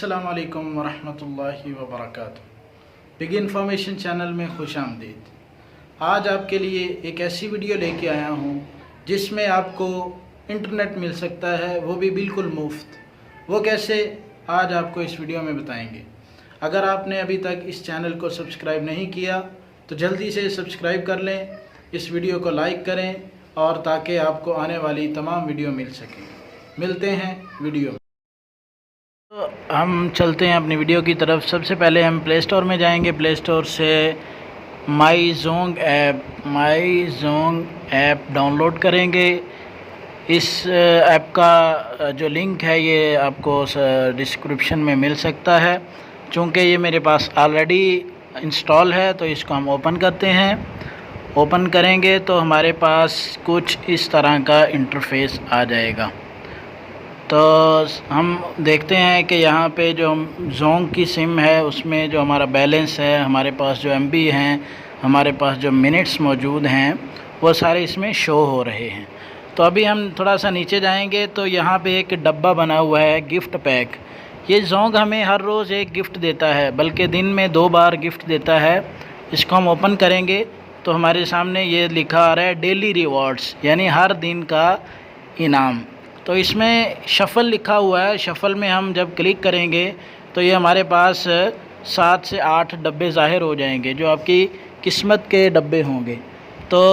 अस्सलाम वालेकुम वरहमतुल्लाहि वबरकातुहू। बिग इन्फॉर्मेशन चैनल में खुश आमदीद। आज आपके लिए एक ऐसी वीडियो लेके आया हूँ जिसमें आपको इंटरनेट मिल सकता है, वो भी बिल्कुल मुफ्त। वो कैसे, आज आपको इस वीडियो में बताएंगे। अगर आपने अभी तक इस चैनल को सब्सक्राइब नहीं किया तो जल्दी से सब्सक्राइब कर लें, इस वीडियो को लाइक करें और ताकि आपको आने वाली तमाम वीडियो मिल सके। मिलते हैं वीडियो में। तो हम चलते हैं अपनी वीडियो की तरफ। सबसे पहले हम प्ले स्टोर में जाएंगे। प्ले स्टोर से माई जोंग ऐप डाउनलोड करेंगे। इस ऐप का जो लिंक है ये आपको डिस्क्रिप्शन में मिल सकता है। चूँकि ये मेरे पास ऑलरेडी इंस्टॉल है तो इसको हम ओपन करते हैं। ओपन करेंगे तो हमारे पास कुछ इस तरह का इंटरफेस आ जाएगा। तो हम देखते हैं कि यहाँ पे जो जोंग की सिम है उसमें जो हमारा बैलेंस है, हमारे पास जो एमबी हैं, हमारे पास जो मिनट्स मौजूद हैं, वो सारे इसमें शो हो रहे हैं। तो अभी हम थोड़ा सा नीचे जाएंगे तो यहाँ पे एक डब्बा बना हुआ है गिफ्ट पैक। ये जोंग हमें हर रोज़ एक गिफ्ट देता है, बल्कि दिन में 2 बार गिफ्ट देता है। इसको हम ओपन करेंगे तो हमारे सामने ये लिखा आ रहा है डेली रिवॉर्ड्स, यानी हर दिन का इनाम। तो इसमें शफ़ल लिखा हुआ है। शफ़ल में हम जब क्लिक करेंगे तो ये हमारे पास 7 से 8 डब्बे ज़ाहिर हो जाएंगे जो आपकी किस्मत के डब्बे होंगे। तो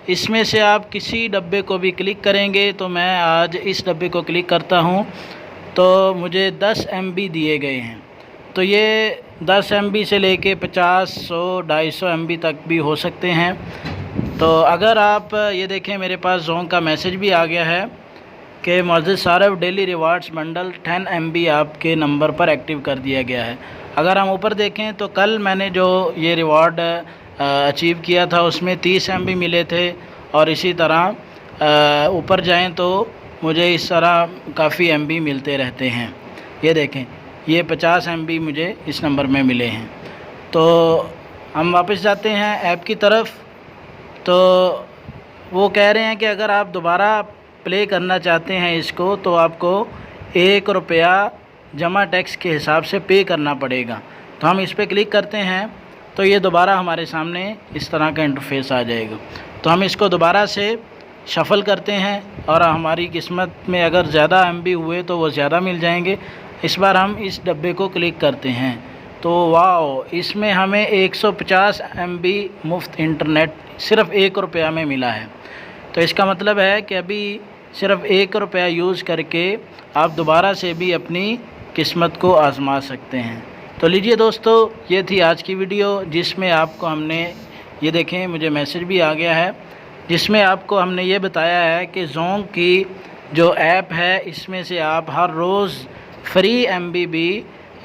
इसमें से आप किसी डब्बे को भी क्लिक करेंगे। तो मैं आज इस डब्बे को क्लिक करता हूँ तो मुझे 10 MB दिए गए हैं। तो ये 10 MB से लेके 50, 100, 250 MB तक भी हो सकते हैं। तो अगर आप ये देखें, मेरे पास जोंग का मैसेज भी आ गया है कि मोअज़्ज़ज़ सारब डेली रिवार्ड्स बंडल 10 MB आपके नंबर पर एक्टिव कर दिया गया है। अगर हम ऊपर देखें तो कल मैंने जो ये रिवार्ड अचीव किया था उसमें 30 MB मिले थे, और इसी तरह ऊपर जाएं तो मुझे इस तरह काफ़ी MB मिलते रहते हैं। ये देखें, ये 50 MB मुझे इस नंबर में मिले हैं। तो हम वापस जाते हैं ऐप की तरफ। तो वो कह रहे हैं कि अगर आप दोबारा प्ले करना चाहते हैं इसको तो आपको ₹1 जमा टैक्स के हिसाब से पे करना पड़ेगा। तो हम इस पर क्लिक करते हैं तो ये दोबारा हमारे सामने इस तरह का इंटरफेस आ जाएगा। तो हम इसको दोबारा से शफ़ल करते हैं और हमारी किस्मत में अगर ज़्यादा MB हुए तो वो ज़्यादा मिल जाएंगे। इस बार हम इस डब्बे को क्लिक करते हैं तो वाह, इसमें हमें 150 MB मुफ्त इंटरनेट सिर्फ़ ₹1 में मिला है। तो इसका मतलब है कि अभी सिर्फ़ ₹1 यूज़ करके आप दोबारा से भी अपनी किस्मत को आज़मा सकते हैं। तो लीजिए दोस्तों, ये थी आज की वीडियो जिसमें आपको हमने, ये देखें मुझे मैसेज भी आ गया है, जिसमें आपको हमने ये बताया है कि जोंग की जो ऐप है इसमें से आप हर रोज़ फ्री MB भी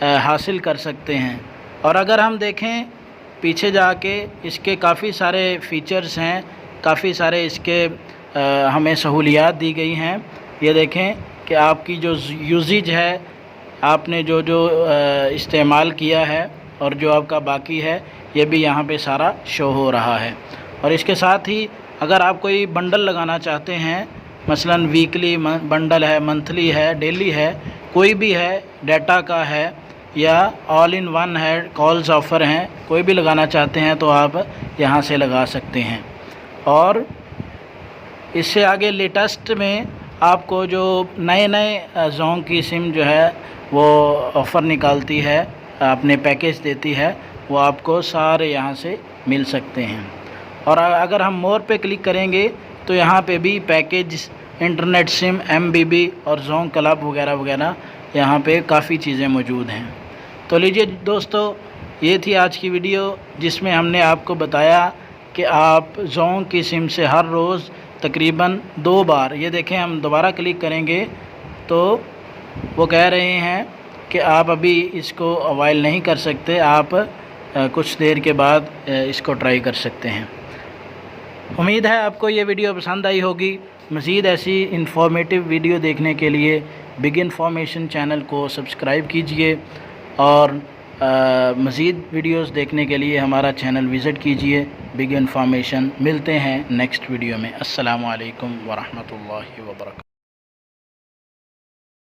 हासिल कर सकते हैं। और अगर हम देखें पीछे जाके, इसके काफ़ी सारे फ़ीचर्स हैं, काफ़ी सारे इसके हमें सहूलियात दी गई हैं। ये देखें कि आपकी जो यूजेज है, आपने जो इस्तेमाल किया है और जो आपका बाकी है, ये भी यहाँ पे सारा शो हो रहा है। और इसके साथ ही अगर आप कोई बंडल लगाना चाहते हैं, मसलन वीकली बंडल है, मंथली है, डेली है, कोई भी है, डाटा का है या ऑल इन वन है, कॉल्स ऑफ़र हैं, कोई भी लगाना चाहते हैं तो आप यहाँ से लगा सकते हैं। और इससे आगे लेटेस्ट में आपको जो नए जोंग की सिम जो है वो ऑफ़र निकालती है, अपने पैकेज देती है, वो आपको सारे यहाँ से मिल सकते हैं। और अगर हम मोर पे क्लिक करेंगे तो यहाँ पे भी पैकेज, इंटरनेट सिम, MBB और जोंग क्लब वगैरह वगैरह यहाँ पे काफ़ी चीज़ें मौजूद हैं। तो लीजिए दोस्तों, ये थी आज की वीडियो जिसमें हमने आपको बताया कि आप जोंग की सिम से हर रोज़ तकरीबन 2 बार, ये देखें हम दोबारा क्लिक करेंगे तो वो कह रहे हैं कि आप अभी इसको अवाइल नहीं कर सकते, आप कुछ देर के बाद इसको ट्राई कर सकते हैं। उम्मीद है आपको ये वीडियो पसंद आई होगी। मज़ीद ऐसी इन्फॉर्मेटिव वीडियो देखने के लिए बिग इन्फॉर्मेशन चैनल को सब्सक्राइब कीजिए और मज़ीद वीडियोस देखने के लिए हमारा चैनल विज़िट कीजिए बिग इन्फॉर्मेशन। मिलते हैं नेक्स्ट वीडियो में। अस्सलामु अलैकुम वरहमतुल्लाहि वबरकातुहू।